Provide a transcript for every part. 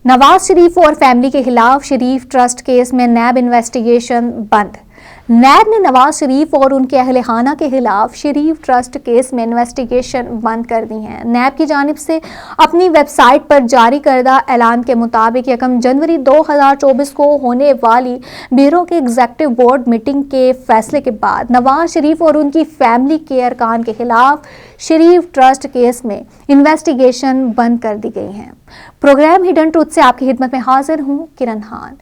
नवाज शरीफ और फैमिली के खिलाफ शरीफ ट्रस्ट केस में नैब इन्वेस्टिगेशन बंद। नैब ने नवाज शरीफ और उनके अहले खाना के खिलाफ शरीफ ट्रस्ट केस में इन्वेस्टिगेशन बंद कर दी है। नैब की जानिब से अपनी वेबसाइट पर जारी करदा ऐलान के मुताबिक 1 जनवरी 2024 को होने वाली ब्यूरो के एग्जीक्यूटिव बोर्ड मीटिंग के फैसले के बाद नवाज शरीफ और उनकी फैमिली के अरकान के खिलाफ शरीफ ट्रस्ट केस में इन्वेस्टिगेशन बंद कर दी गई है। प्रोग्राम हिडन ट्रूथ से आपकी खिदमत में हाजिर हूँ किरण खान।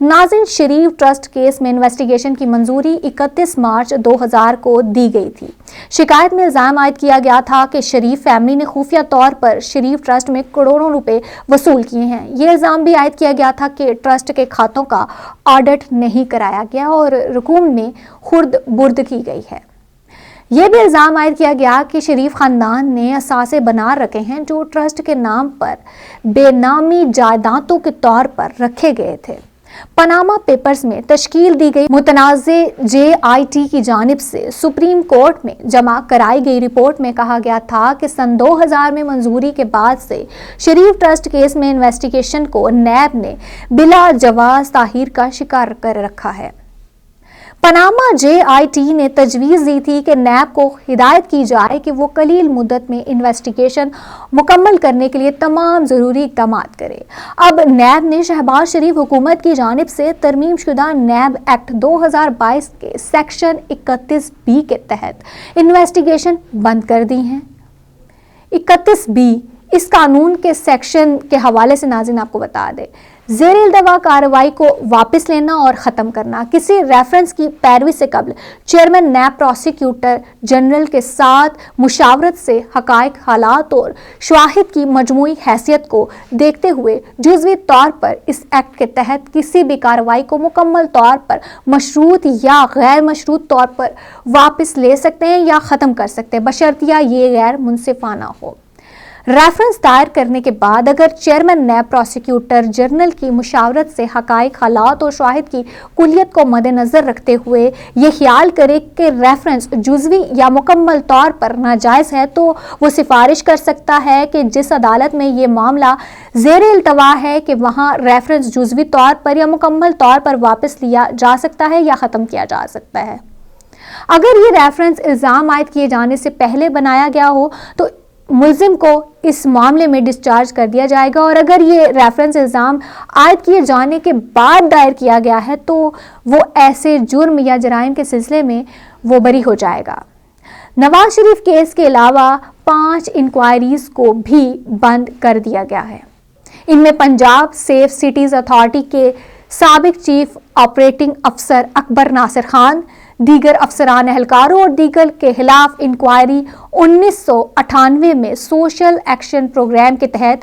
नाज़रीन, शरीफ ट्रस्ट केस में इन्वेस्टिगेशन की मंजूरी 31 मार्च 2000 को दी गई थी। शिकायत में इल्जाम आयद किया गया था कि शरीफ फैमिली ने खुफिया तौर पर शरीफ ट्रस्ट में करोड़ों रुपए वसूल किए हैं। ये इल्जाम भी आयद किया गया था कि ट्रस्ट के खातों का ऑडिट नहीं कराया गया और रकूम में खुर्द बुर्द की गई है। यह भी इल्जाम आयद किया गया कि शरीफ खानदान ने असासे बना रखे हैं जो ट्रस्ट के नाम पर बेनामी जायदादों के तौर पर रखे गए थे। पनामा पेपर्स में तश्कील दी गई मुतनाज़े JIT की जानिब से सुप्रीम कोर्ट में जमा कराई गई रिपोर्ट में कहा गया था कि सन 2000 में मंजूरी के बाद से शरीफ ट्रस्ट केस में इन्वेस्टिगेशन को नैब ने बिला जवाज ताहीर का शिकार कर रखा है। पनामा JIT ने तजवीज़ दी थी कि नैब को हिदायत की जाए कि वो कलील मुद्दत में इन्वेस्टिगेशन मुकम्मल करने के लिए तमाम ज़रूरी इक़दाम करे। अब नैब ने शहबाज शरीफ हुकूमत की जानिब से तरमीम शुदा नैब एक्ट 2022 के सेक्शन 31B के तहत इन्वेस्टिगेशन बंद कर दी है। 31B इस कानून के सेक्शन के हवाले से नाज़रीन आपको बता दें, ज़ेर-इल्तवा कार्रवाई को वापस लेना और ख़त्म करना, किसी रेफरेंस की पैरवी से कबल चेयरमैन नैब प्रोसिक्यूटर जनरल के साथ मुशावरत से हक़ाइक़, हालात और शवाहिद की मजमूई हैसियत को देखते हुए जुज़वी तौर पर इस एक्ट के तहत किसी भी कार्रवाई को मुकम्मल तौर पर मशरूत या गैर मशरूत तौर पर वापस ले सकते हैं या ख़त्म कर सकते हैं, बशर्तिया ये गैर मुनसिफाना हो। रेफरेंस दायर करने के बाद अगर चेयरमैन नैब प्रोसिक्यूटर जनरल की मुशावरत से हक़ाइक़, हालात और शवाहिद की कुलियत को मद्देनज़र रखते हुए ये ख्याल करे कि रेफरेंस जुज़वी या मुकम्मल तौर पर नाजायज़ है तो वो सिफारिश कर सकता है कि जिस अदालत में ये मामला ज़ेर-इल्तवा है कि वहाँ रेफरेंस जुज़वी तौर पर या मुकम्मल तौर पर वापस लिया जा सकता है या ख़त्म किया जा सकता है। अगर ये रेफरेंस इल्ज़ाम आयद किए जाने से पहले बनाया गया हो तो मुल्जिम को इस मामले में डिस्चार्ज कर दिया जाएगा और अगर ये रेफरेंस इल्ज़ाम आयद किए जाने के बाद दायर किया गया है तो वो ऐसे जुर्म या जराइम के सिलसिले में वो बरी हो जाएगा। नवाज शरीफ केस के अलावा 5 इंक्वायरीज को भी बंद कर दिया गया है। इनमें पंजाब सेफ सिटीज़ अथॉरिटी के साबिक चीफ ऑपरेटिंग अफसर अकबर नासिर खान, दीगर अफसरान एहलकारों और दीगर के खिलाफ इंक्वायरी 1998 में सोशल एक्शन प्रोग्राम के तहत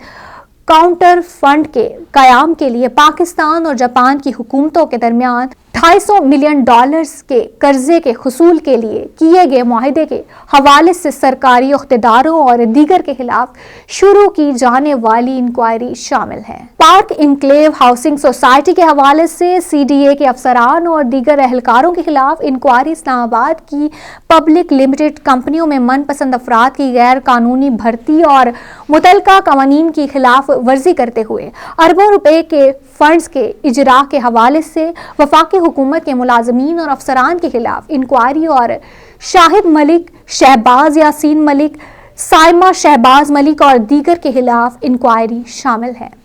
काउंटर फंड के क़याम के लिए पाकिस्तान और जापान की हुकूमतों के दरमियान $250 मिलियन के कर्जे के हुसूल के लिए किए गए मुआहदे के हवाले से सरकारी अख्तेदारों और दीगर के खिलाफ शुरू की जाने वाली इंक्वायरी शामिल है। पार्क इनक्लेव हाउसिंग सोसाइटी के हवाले से CDA के अफसरान और दीगर एहलकारों के खिलाफ इंक्वायरी इस्लामाबाद की पब्लिक लिमिटेड कंपनियों में मनपसंद अफराद की गैर कानूनी भर्ती और मुतलका कवानीन की खिलाफ वर्जी करते हुए अरबों रुपए के फंड्स के इजरा के हवाले से वफाकी हुकूमत के मुलाजमीन और अफसरान के खिलाफ इंक्वायरी और शाहिद मलिक, शहबाज यासीन मलिक, साइमा शहबाज मलिक और दीगर के खिलाफ इंक्वायरी शामिल है।